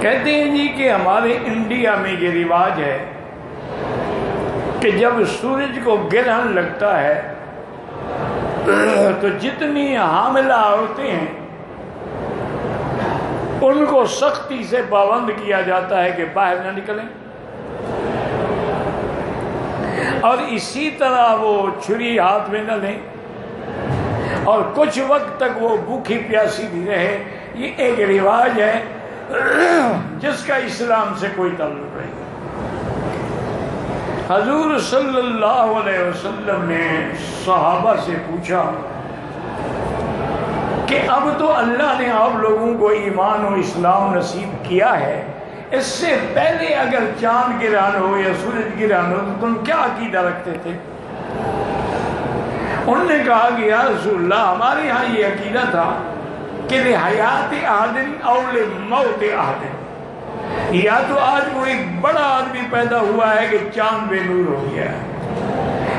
کہتے ہیں جی کہ ہمارے انڈیا میں یہ رواج ہے کہ جب سورج کو گرہن لگتا ہے تو جتنی حاملہ عورتیں ہیں ان کو سختی سے پابند کیا جاتا ہے کہ باہر نہ نکلیں، اور اسی طرح وہ چھری ہاتھ میں نہ لیں اور کچھ وقت تک وہ بھوکھی پیاسی بھی رہے۔ یہ ایک رواج ہے جس کا اسلام سے کوئی تعلق نہیں۔ حضور صلی اللہ علیہ وسلم نے صحابہ سے پوچھا کہ اب تو اللہ نے آپ لوگوں کو ایمان و اسلام نصیب کیا ہے، اس سے پہلے اگر چاند گرہن ہو یا سورج گرہن ہو تو تم کیا عقیدہ رکھتے تھے؟ انہوں نے کہا کہ یا رسول اللہ، ہمارے ہاں یہ عقیدہ تھا کہ لحیات احد او لموت احد، یا تو آج کوئی بڑا آدمی پیدا ہوا ہے کہ چاند بے نور ہو گیا ہے،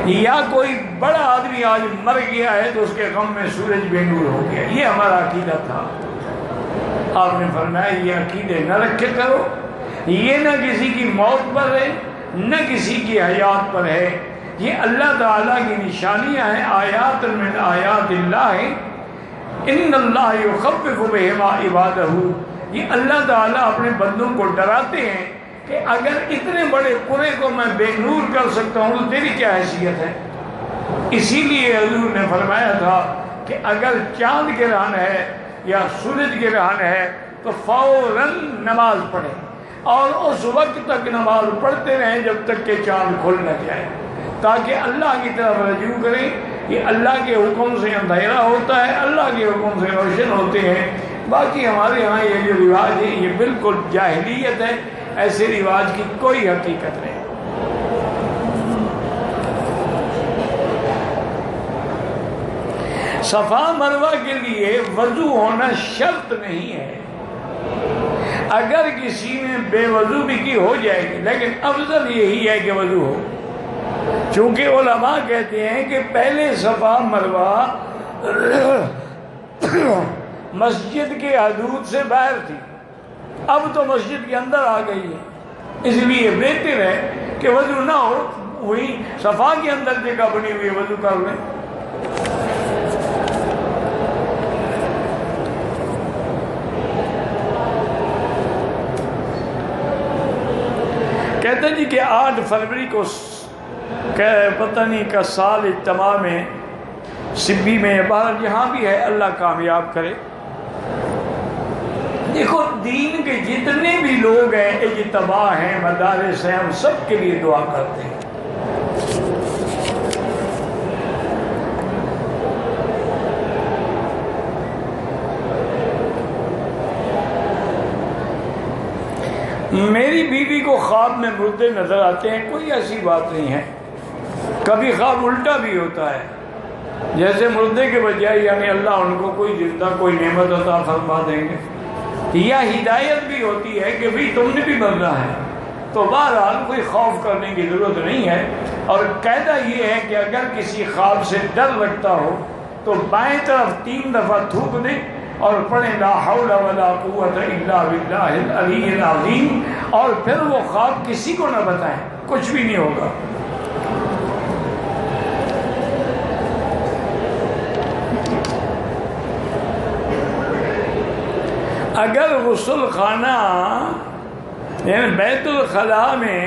یا کوئی بڑا آدمی آج مر گیا ہے تو اس کے غم میں سورج بے نور ہو گیا۔ یہ ہمارا عقیدہ تھا۔ آپ نے فرمایا یہ عقیدے نہ رکھے کرو، یہ نہ کسی کی موت پر ہے نہ کسی کی حیات پر ہے، یہ اللہ تعالیٰ کی نشانیاں ہیں، آیات من آیات اللہ، ان اللہ یخوف بہما عبادہ، یہ اللہ تعالیٰ اپنے بندوں کو ڈراتے ہیں کہ اگر اتنے بڑے قرے کو میں بے نور کر سکتا ہوں تو تیری کیا حیثیت ہے۔ اسی لیے حضور نے فرمایا تھا کہ اگر چاند گرہن ہے یا سورج گرہن ہے تو فوراً نماز پڑھیں اور اس وقت تک نماز پڑھتے رہیں جب تک کہ چاند کھل نہ جائے، تاکہ اللہ کی طرف رجوع کریں۔ یہ اللہ کے حکم سے اندھیرا ہوتا ہے، اللہ کے حکم سے روشن ہوتے ہیں۔ باقی ہمارے ہاں یہ جو رواج ہے یہ بالکل جاہلیت ہے، ایسے رواج کی کوئی حقیقت نہیں۔ صفا مروہ کے لیے وضو ہونا شرط نہیں ہے، اگر کسی نے بے وضو بھی کی ہو جائے گی، لیکن افضل یہی ہے کہ وضو ہو، چونکہ علماء کہتے ہیں کہ پہلے صفا مروہ مسجد کے حدود سے باہر تھی، اب تو مسجد کے اندر آ گئی ہے، اس لیے بہتر ہے کہ وضو نہ ہو، وہی صفا کے اندر جگہ بنی ہوئی وضو کر لیں۔ کہتے ہیں جی کہ 8 فروری کو پتہ نہیں کا سال اجتماع میں سبی میں باہر جہاں بھی ہے اللہ کامیاب کرے۔ دیکھو دین کے جتنے بھی لوگ ہیں، اجتماع ہیں، مدارس ہیں، ہم سب کے لیے دعا کرتے ہیں۔ میری بیوی کو خواب میں مردے نظر آتے ہیں، کوئی ایسی بات نہیں ہے، کبھی خواب الٹا بھی ہوتا ہے، جیسے مردے کے بجائے یعنی اللہ ان کو کوئی زندہ کوئی نعمت عطا فرما دیں گے، یا ہدایت بھی ہوتی ہے کہ بھی تم نے بھی مرنا ہے، تو بہرحال کوئی خوف کرنے کی ضرورت نہیں ہے۔ اور قاعدہ یہ ہے کہ اگر کسی خواب سے ڈر لگتا ہو تو بائیں طرف 3 دفعہ تھوک دیں اور پڑھیں لا حول ولا قوت الا باللہ العلی العظیم، اور پھر وہ خواب کسی کو نہ بتائیں، کچھ بھی نہیں ہوگا۔ اگر غسل خانہ یعنی بیت الخلاء میں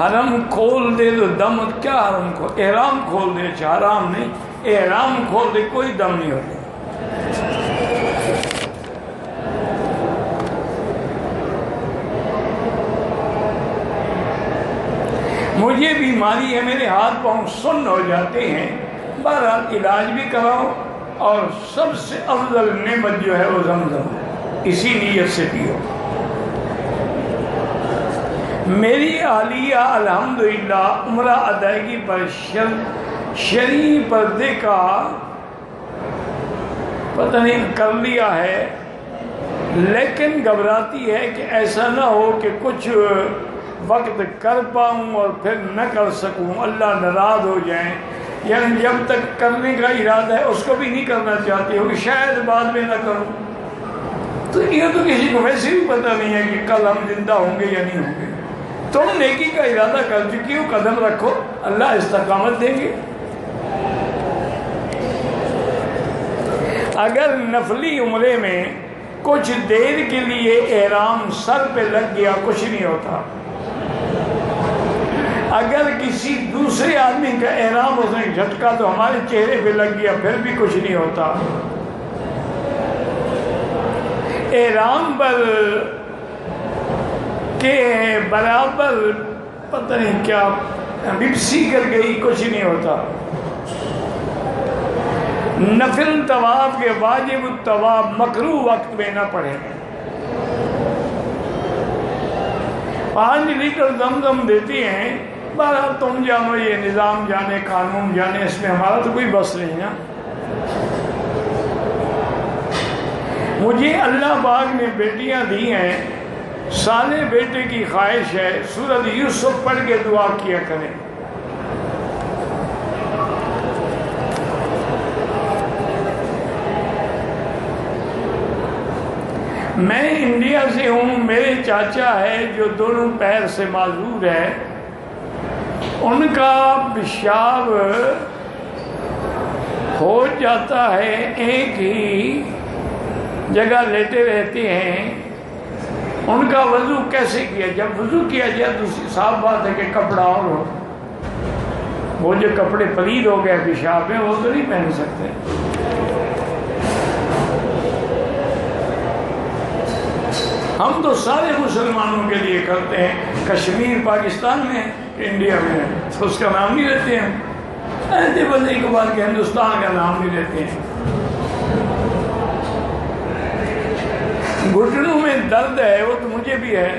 حرم کھول دے تو دم کیا حرم کھول، احرام کھول دے، حرام نہیں، احرام کھول دے کوئی دم نہیں ہوتا۔ مجھے بیماری ہے، میرے ہاتھ پاؤں سن ہو جاتے ہیں، بہرحال علاج بھی کراؤ، اور سب سے افضل نعمت جو ہے وہ زمزم ہے، اسی نیت سے پیو۔ میری اہلیہ الحمدللہ عمرہ ادائیگی پر شرعی پردے کا پتہ نہیں کر لیا ہے، لیکن گھبراتی ہے کہ ایسا نہ ہو کہ کچھ وقت کر پاؤں اور پھر نہ کر سکوں، اللہ ناراض ہو جائیں، یعنی جب تک کرنے کا ارادہ ہے اس کو بھی نہیں کرنا چاہتی ہو کہ شاید بعد میں نہ کروں، تو تو یہ تو کسی کو ویسے بھی پتہ نہیں ہے کہ کل ہم زندہ ہوں گے یا نہیں ہوں گے. تم نیکی کا ارادہ کر چکی ہو، قدم رکھو، اللہ استقامت دیں گے. اگر نفلی عمرے میں کچھ دیر کے لیے احرام سر پہ لگ گیا کچھ نہیں ہوتا. اگر کسی دوسرے آدمی کا احرام اس نے جھٹکا تو ہمارے چہرے پہ لگ گیا پھر بھی کچھ نہیں ہوتا. احرام پر کے برابر پتہ نہیں کیا بپسی کر گئی کچھ نہیں ہوتا. نفل طواف کے واجب الطواف مکروہ وقت میں نہ پڑھیں. 5 لیٹر زمزم دیتی ہیں، بہرحال تم جانو، یہ نظام جانے، قانون جانے، اس میں ہمارا تو کوئی بس نہیں ہے. مجھے اللہ پاک نے بیٹیاں دی ہیں، سارے بیٹے کی خواہش ہے سورۃ یوسف پڑھ کے دعا کیا کریں. میں انڈیا سے ہوں، میرے چاچا ہے جو دونوں پیر سے معذور ہے، ان کا پیشاب ہو جاتا ہے، ایک ہی جگہ لیٹے رہتے ہیں. ان کا وضو کیسے کیا؟ جب وضو کیا جائے دوسری صاف بات ہے کہ کپڑا اور ہو. وہ جو کپڑے پلید ہو گئے پیشاب میں وہ تو نہیں پہن سکتے. ہم تو سارے مسلمانوں کے لیے کرتے ہیں. کشمیر پاکستان میں، انڈیا میں تو اس کا نام نہیں لیتے ہیں. ایسے بندے کے بعد کہ ہندوستان کا نام نہیں لیتے ہیں. گھٹنوں میں درد ہے، وہ تو مجھے بھی ہے.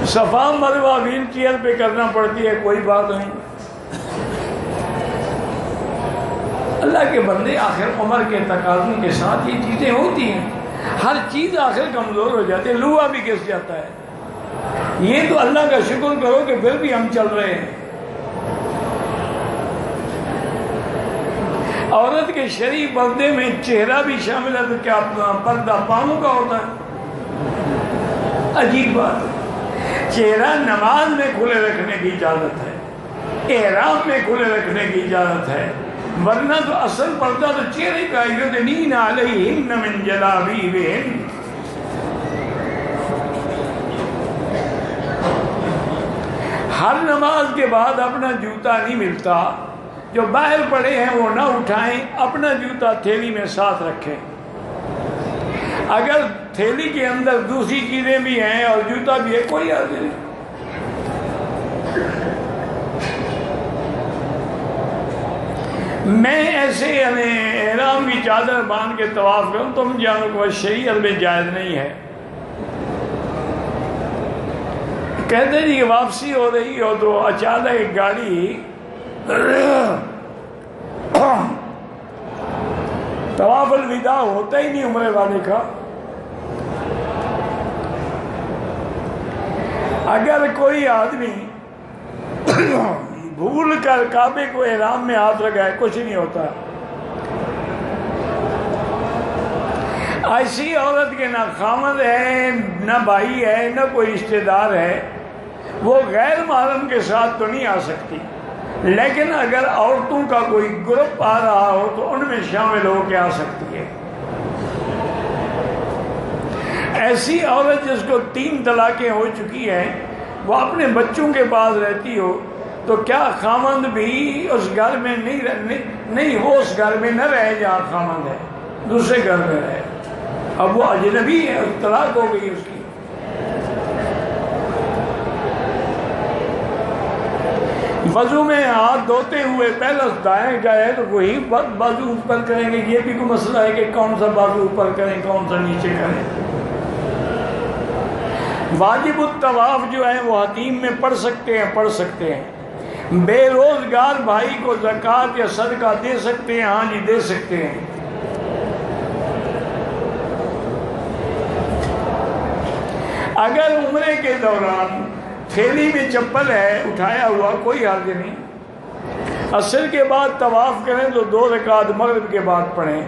صفا مروہ ویل چیئر پہ کرنا پڑتی ہے، کوئی بات نہیں. اللہ کے بندے آخر عمر کے تقاضوں کے ساتھ یہ چیزیں ہوتی ہیں. ہر چیز آخر کمزور ہو جاتی ہے، لوہا بھی گھس جاتا ہے. یہ تو اللہ کا شکر کرو کہ پھر بھی ہم چل رہے ہیں. عورت کے شرعی پردے میں چہرہ بھی شامل ہے، تو کیا پردہ پاؤں کا ہوتا ہے؟ عجیب بات ہے. چہرہ نماز میں کھلے رکھنے کی اجازت ہے، احرام میں کھلے رکھنے کی اجازت ہے، ورنہ تو اصل پردہ تو چہرے کا. یدنین علیہن من جلابیبہن. ہر نماز کے بعد اپنا جوتا نہیں ملتا، جو باہر پڑے ہیں وہ نہ اٹھائیں، اپنا جوتا تھیلی میں ساتھ رکھیں. اگر تھیلی کے اندر دوسری چیزیں بھی ہیں اور جوتا بھی ہے کوئی حرج نہیں. میں ایسے یعنی احرام کی چادر باندھ کے طواف کروں، تم جانو کہ شریعت میں جائز نہیں ہے. کہتے جی کہ واپسی ہو رہی ہو تو اچانک ایک گاڑی طواف الوداع ہوتا ہی نہیں عمرے والے کا. اگر کوئی آدمی بھول کر کعبے کو احرام میں ہاتھ لگائے کچھ نہیں ہوتا. ایسی عورت کے نہ خامد ہے، نہ بھائی ہے، نہ کوئی رشتہ دار ہے، وہ غیر محرم کے ساتھ تو نہیں آ سکتی. لیکن اگر عورتوں کا کوئی گروپ آ رہا ہو تو ان میں شامل ہو کے آ سکتی ہے. ایسی عورت جس کو 3 طلاقیں ہو چکی ہیں، وہ اپنے بچوں کے پاس رہتی ہو، تو کیا خامند بھی اس گھر میں نہیں وہ اس گھر میں نہ رہے جہاں خامند ہے، دوسرے گھر میں رہے. اب وہ اجنبی ہے، طلاق ہو گئی اس کی. وضو میں ہاتھ دھوتے ہوئے پہلا دائیں جائے تو وہی بازو اوپر کریں گے. یہ بھی کوئی مسئلہ ہے کہ کون سا بازو اوپر کریں کون سا نیچے کریں. واجب الطواف جو ہے وہ حتیم میں پڑھ سکتے ہیں. بے روزگار بھائی کو زکوٰۃ یا صدقہ دے سکتے ہیں، ہاں جی دے سکتے ہیں. اگر عمرے کے دوران تھیلی میں چپل ہے اٹھایا ہوا کوئی حرج نہیں. عصر کے بعد طواف کریں تو 2 رکعت مغرب کے بعد پڑھیں.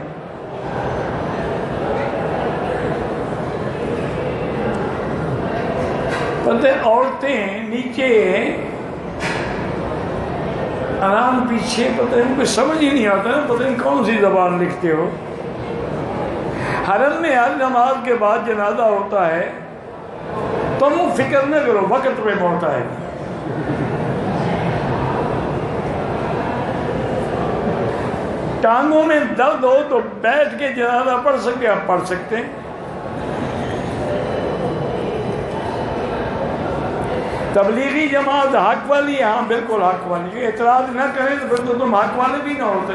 پتہ عورتیں نیچے آرام پیچھے، پتہ ان کو سمجھ ہی نہیں آتا نا، پتہ نہیں کون سی زبان لکھتے ہو. حرم میں ہر نماز کے بعد جنازہ ہوتا ہے، تم فکر نہ کرو، وقت پہ موت آئے گی. ٹانگوں میں درد ہو تو بیٹھ کے جنازہ پڑھ سکتے، آپ پڑھ سکتے ہیں. تبلیغی جماعت حق والی ہے، ہاں بالکل حق والی. اعتراض نہ کریں تو پھر تو تم حق والے بھی نہ ہوتے.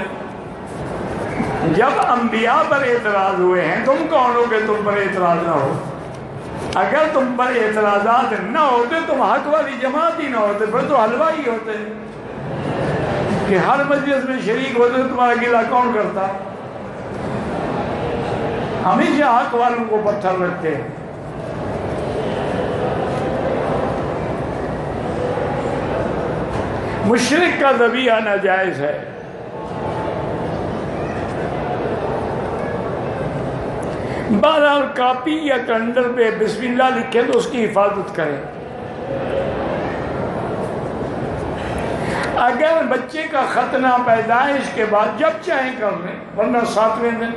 جب انبیاء پر اعتراض ہوئے ہیں، تم کون ہو کہ تم پر اعتراض نہ ہو؟ اگر تم پر اعتراضات نہ ہوتے تم حق والی جماعت ہی نہ ہوتے، پھر تو حلوائی ہوتے کہ ہر مجلس میں شریک ہوتے. تمہارا گلہ کون کرتا؟ ہمیشہ حق والوں کو پتھر رکھتے ہیں. مشرک کا ذبیحہ ناجائز ہے. بہرحال کاپی یا کلنڈر پہ بسم اللہ لکھے تو اس کی حفاظت کریں. اگر بچے کا ختنہ پیدائش کے بعد جب چاہیں کر لیں، ورنہ 7ویں دن.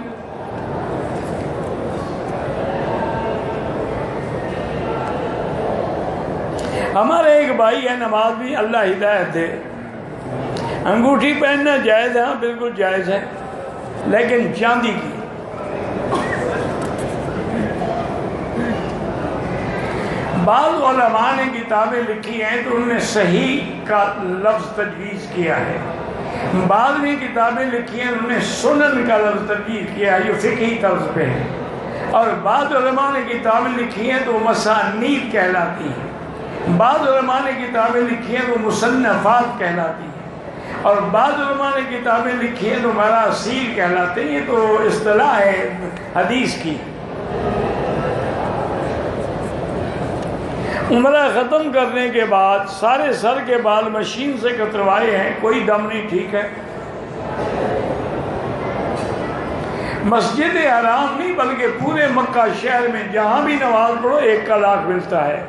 ہمارے ایک بھائی ہے نمازی، اللہ ہدایت دے، انگوٹھی پہننا جائز ہے، بالکل جائز ہے، لیکن چاندی کی. بعض علماء نے کتابیں لکھی ہیں تو انہوں نے صحیح کا لفظ تجویز کیا ہے. بعض نے کتابیں لکھی ہیں انہوں نے سنن کا لفظ تجویز کیا ہے، یہ فقہی طرز پہ ہے. اور بعض علماء نے کتابیں لکھی ہیں تو مسانید کہلاتی ہیں. بعض علماء نے کتابیں لکھی ہیں تو مصنفات کہلاتی ہیں. اور بعض علماء نے کتابیں لکھی ہیں تو مراسیل کہلاتے ہیں. یہ تو اصطلاح ہے حدیث کی. عمرہ ختم کرنے کے بعد سارے سر کے بال مشین سے کتروائے ہیں، کوئی دم نہیں، ٹھیک ہے. مسجد حرام نہیں بلکہ پورے مکہ شہر میں جہاں بھی نماز پڑھو 1 کا لاکھ ملتا ہے.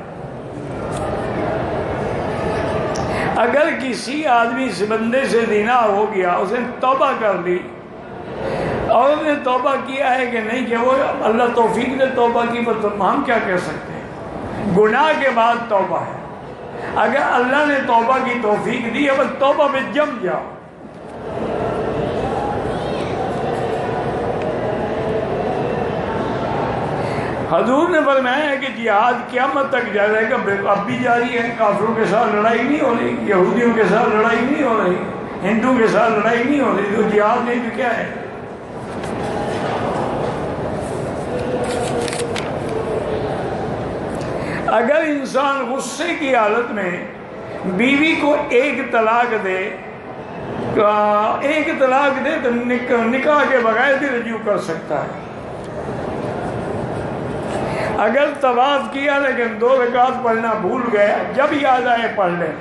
اگر کسی آدمی سے بندے سے زنا ہو گیا، اس نے توبہ کر لی اور اس نے توبہ کیا ہے کہ نہیں کہ وہ اللہ توفیق نے توبہ کی، پر ہم کیا کہہ سکتے ہیں؟ گناہ کے بعد توبہ ہے. اگر اللہ نے توبہ کی توفیق دی ہے بس توبہ میں جم جاؤ. حضور نے فرمایا ہے کہ جہاد قیامت تک جاری رہے گا. اب بھی جاری ہے. کافروں کے ساتھ لڑائی نہیں ہو رہی، یہودیوں کے ساتھ لڑائی نہیں ہو رہی، ہندو کے ساتھ لڑائی نہیں ہو رہی، تو جہاد نہیں تو کیا ہے؟ اگر انسان غصے کی حالت میں بیوی کو 1 طلاق دے تو نکاح کے بغیر بھی رجوع کر سکتا ہے. اگر طواف کیا لیکن 2 رکعت پڑھنا بھول گیا، جب یاد آئے پڑھ لیں.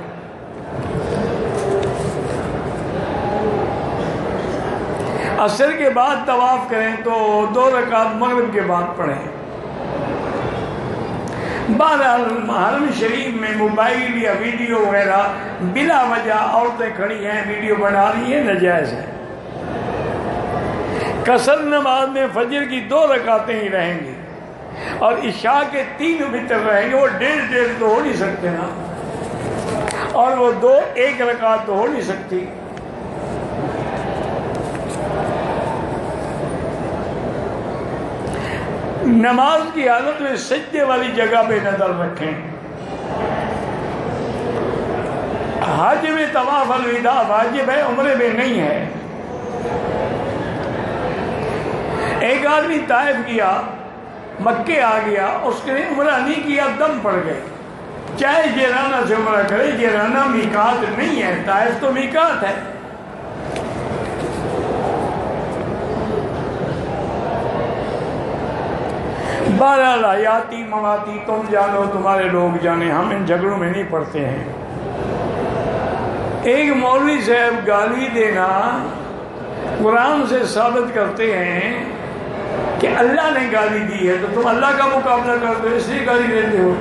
عصر کے بعد طواف کریں تو 2 رکعت مغرب کے بعد پڑھیں. بہرحال حرم شریف میں موبائل یا ویڈیو وغیرہ بلا وجہ عورتیں کھڑی ہیں، ویڈیو بنا رہی ہیں، ناجائز ہے. قصر نماز میں فجر کی 2 رکعتیں ہی رہیں گی اور عشاء کے 3 وتر رہیں گے. وہ 1.5 تو ہو نہیں سکتے نا، اور وہ 2 1 رکعت تو ہو نہیں سکتی. نماز کی حالت میں سجدے والی جگہ پہ نظر رکھیں. حج میں طواف الوداع واجب ہے، عمرے میں نہیں ہے. ایک آدمی طائف گیا، مکے آ گیا، اس نے عمرہ نہیں کیا، دم پڑ گئے. چاہے جیرانہ سے عمرہ کرے، جیرانہ میقات نہیں ہے، طائف تو میقات ہے. بہرحال حیاتی مواتی تم جانو، تمہارے لوگ جانے، ہم ان جھگڑوں میں نہیں پڑتے ہیں. ایک مولوی صاحب گالی دینا قرآن سے ثابت کرتے ہیں کہ اللہ نے گالی دی ہے، تو تم اللہ کا مقابلہ کرتے ہو، اس لیے گالی دیتے ہو.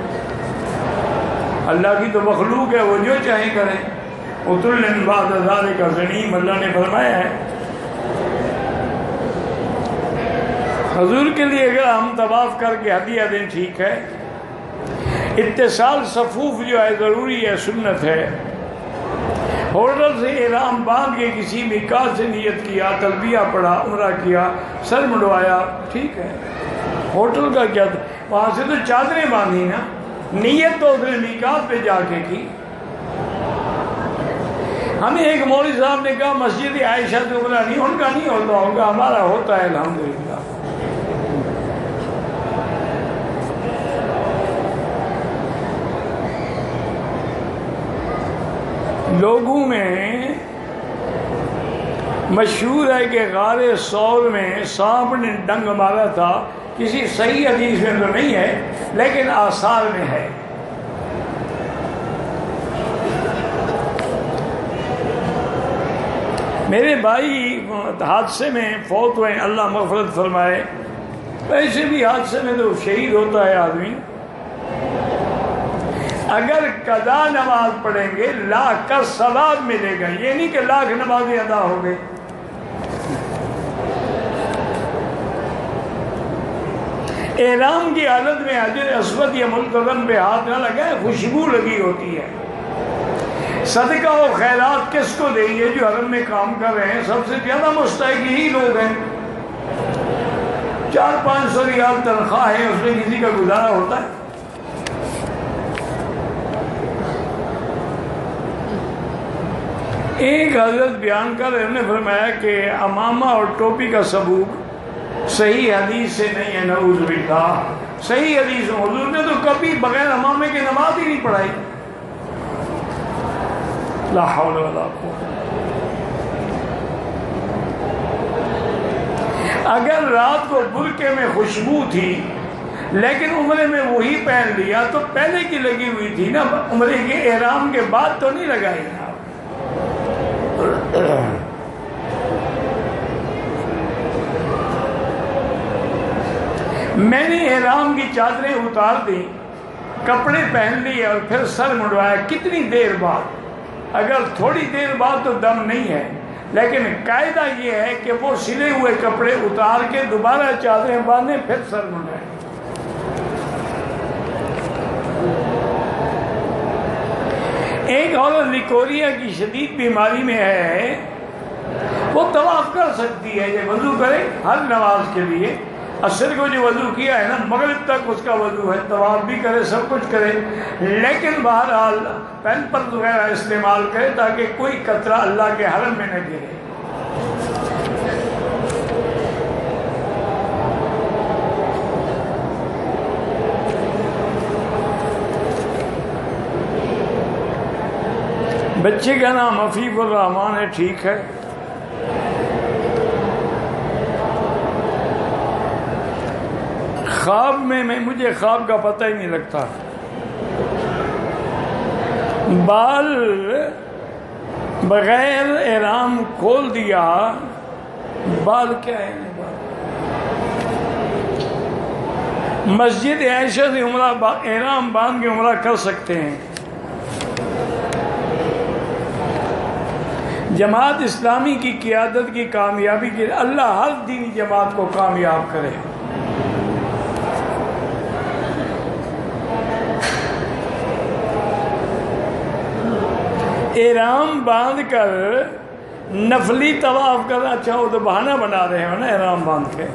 اللہ کی تو مخلوق ہے، وہ جو چاہیں کریں. عُتُلٍّ بَعْدَ ذَلِكَ زَنِيمٍ اللہ نے فرمایا ہے. حضور کے لیے اگر ہم طواف کر کے ہدیہ دیں ٹھیک ہے. اتصال صفوف جو ہے ضروری ہے، سنت ہے. ہوٹل سے احرام باندھ کے کسی میقات سے نیت کیا، تلبیہ پڑھا، عمرہ کیا، سر منڈوایا، ٹھیک ہے. ہوٹل کا کیا، وہاں سے تو چادریں باندھی نا، نیت تو پھر میقات پہ جا کے کی. ہمیں ایک مولوی صاحب نے کہا مسجد عائشہ سے عمرہ نہیں، ان کا نہیں ہوتا ہوگا، ہمارا ہوتا ہے الحمدللہ. لوگوں میں مشہور ہے کہ غار ثور میں سانپ نے ڈنگ مارا تھا. کسی صحیح حدیث میں تو نہیں ہے لیکن آثار میں ہے. میرے بھائی حادثے میں فوت ہوئے، اللہ مغفرت فرمائے. ویسے بھی حادثے میں تو شہید ہوتا ہے آدمی. اگر قضا نماز پڑھیں گے لاکھ کا ثواب ملے گا، یہ نہیں کہ لاکھ نمازیں ادا ہو گئی. احرام کی حالت میں حجر اسود یا ملتزم پہ ہاتھ نہ لگائے، خوشبو لگی ہوتی ہے. صدقہ و خیرات کس کو دیں گے؟ جو حرم میں کام کر رہے ہیں سب سے زیادہ مستحق یہی لوگ ہیں. 400-500 ریال تنخواہ ہے، اس میں کسی کا گزارا ہوتا ہے؟ ایک حضرت بیان کر رہے نے فرمایا کہ امامہ اور ٹوپی کا ثبوت صحیح حدیث سے نہیں ہے، نعوذ باللہ. صحیح حدیث حضور نے تو کبھی بغیر امامے کے نماز ہی نہیں پڑھائی. لا حول ولا قوت. اگر رات کو برقعے میں خوشبو تھی لیکن عمرے میں وہی پہن لیا تو پہلے کی لگی ہوئی تھی نا، عمرے کے احرام کے بعد تو نہیں لگائی نا. میں نے احرام کی چادریں اتار دی، کپڑے پہن لیے اور پھر سر منڈوایا. کتنی دیر بعد؟ اگر تھوڑی دیر بعد تو دم نہیں ہے، لیکن قاعدہ یہ ہے کہ وہ سلے ہوئے کپڑے اتار کے دوبارہ چادریں باندھیں پھر سر منڈوائیں. ایک عورت لیکوریا کی شدید بیماری میں ہے، وہ طواف کر سکتی ہے، یہ وضو کرے ہر نماز کے لیے. عصر کو جو وضو کیا ہے نا، مغرب تک اس کا وضو ہے، طواف بھی کرے، سب کچھ کرے، لیکن بہرحال پیمپرز وغیرہ استعمال کرے تاکہ کوئی قطرہ اللہ کے حرم میں نہ گرے. بچے کا نام عفیف الرحمان ہے، ٹھیک ہے. خواب میں مجھے خواب کا پتہ ہی نہیں لگتا. بال بغیر احرام کھول دیا. بال کیا ہے؟ مسجد عائشہ سے عمرہ احرام باندھ کے عمرہ کر سکتے ہیں. جماعت اسلامی کی قیادت کی کامیابی کے لیے اللہ ہر دینی جماعت کو کامیاب کرے. احرام باندھ کر نفلی طواف کرنا، اچھا وہ تو بہانہ بنا رہے ہیں نا احرام باندھ کے.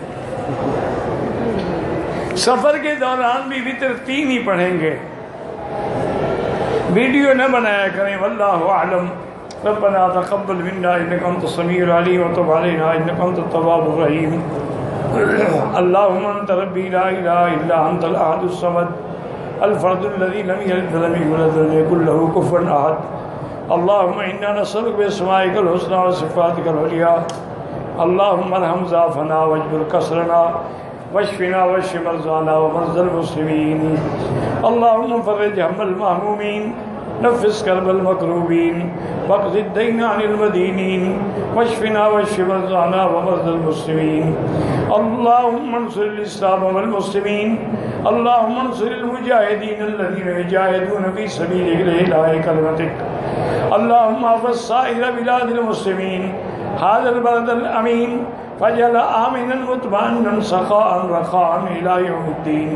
سفر کے دوران بھی وتر 3 ہی پڑھیں گے، ویڈیو نہ بنایا کریں. واللہ اعلم. ربنا تقبل منا انك انت السميع العليم وتب علينا انك انت التواب الرحيم. اللهم انت ربي لا اله الا انت الاحد الصمد الفرد الذي لم يلد ولم يولد ولم يكن له كفوا احد. اللهم انا نسألك باسمائك الحسنى وصفاتك العليا. اللهم ارحم ضعفنا واجبر كسرنا واشفنا واشف مرضانا ومرضى المسلمين. اللهم فرج هم المهمومين نفس کرب المکروبین واقض الدین عن المدینین واشفنا واشف مرضانا ومرضى المسلمین اللهم انصر الاسلام والمسلمین اللهم انصر المجاہدین الذین یجاہدون فی سبیلک لإعلاء کلمتک اللهم احفظ سائر بلاد المسلمین هذا البلد الامین فجعل آمنا مطمئنا سخاء رخاء الى یوم الدین۔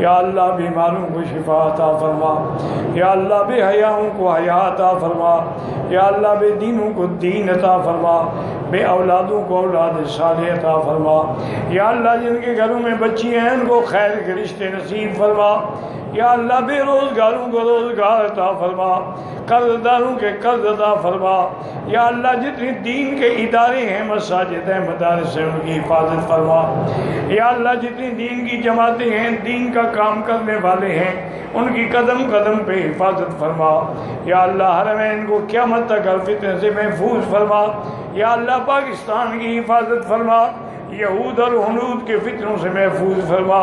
یا اللہ بیماروں کو شفا عطا فرما، یا اللہ بے حیاؤں کو حیا عطا فرما، یا اللہ بے دینوں کو دین عطا فرما، بے اولادوں کو اولاد صالح عطا فرما، یا اللہ جن کے گھروں میں بچی ہیں ان کو خیر کے رشتے نصیب فرما، یا اللہ بے روزگاروں کو روزگار عطا فرما، قرض داروں کے قرض عطا فرما، یا اللہ جتنے دین کے ادارے ہیں، مساجد ہیں، مدارس ہیں، ان کی حفاظت فرما، یا اللہ جتنی دین کی جماعتیں ہیں، دین کا کام کرنے والے ہیں، ان کی قدم قدم پہ حفاظت فرما، یا اللہ حرمین کو قیامت تک ہر فتنے سے محفوظ فرما، یا اللہ پاکستان کی حفاظت فرما، یہود اور ہنود کے فتنوں سے محفوظ فرما،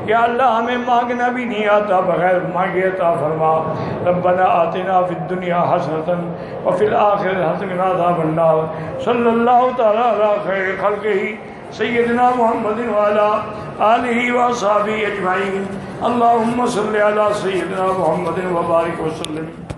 یا اللہ ہمیں مانگنا بھی نہیں آتا، بغیر مانگے عطا فرما۔ ربنا آتنا فی الدنیا حسنۃ وفی الآخرۃ حسنۃ وقنا عذاب النار۔ صلی اللہ تعالی علی خیر خلقہ سیدنا محمد وعلی آلہ وصحبہ اجمعین۔ اللہم صلی علی سیدنا محمد وبارک وسلم۔